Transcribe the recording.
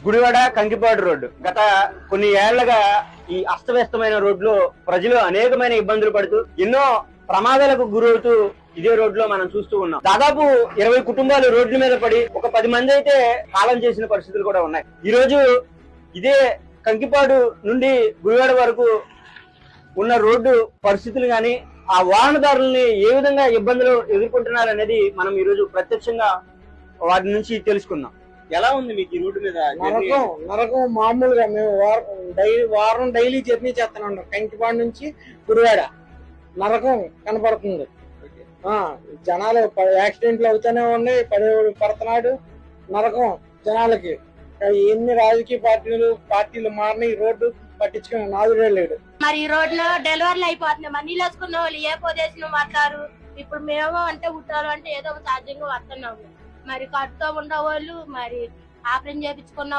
Gudivada Kankipadu road గత కొన్ని ఏళ్లుగా ఈ అస్తవ్యస్తమైన రోడ్లో ప్రజలు అనేకమైన ఇబ్బందులు పడుతూ ఎన్నో ప్రమాదాలకు గురవుతూ ఇదే రోడ్లో మనం చూస్తూ ఉన్నాం. దాదాపు 20 కుటుంబాలు రోడ్ల మీద పడి ఒక 10 మంది అయితే కాలం చేసిన పరిస్థితులు కూడా ఉన్నాయి. ఈ రోజు ఇదే కంకిపాడు నుండి గుడివాడ వరకు ఉన్న రోడ్డు పరిస్థితులు గాని ఆ వాహనదారుల్ని ఏ విధంగా ఇబ్బందులు ఎదుర్కొంటున్నారు అనేది మనం ఈ రోజు ప్రత్యక్షంగా వాటి నుంచి తెలుసుకుందాం. ఎలా ఉంది మీకు ఈ రోడ్డు మీద? నరకం మామూలుగా మేము వారం డైలీ జర్నీ చేస్తున్నాం. కంకిపాడు నుంచి గుడివాడ నరకం కనపడుతుంది. జనాలు యాక్సిడెంట్లు అవుతూనే ఉన్నాయి, పడుతున్నాడు నరకం జనాలకి. ఎన్ని రాజకీయ పార్టీలు మారినాయి, రోడ్డు పట్టించుకుని నాదుడే లేడు. మరి ఈ రోడ్ లో డెలివరీలు అయిపోతున్నాయి. మరి నీళ్ళు వేసుకున్న వాళ్ళు ఏ ప్రదేశం మాట్లాడు. ఇప్పుడు మేము అంటే ఉట్టాలు అంటే ఏదో ఒక సాధ్యంగా వస్తున్నాము. మరి కడుతో ఉండేవాళ్ళు మరి ఆపరేషన్ చేయించుకున్న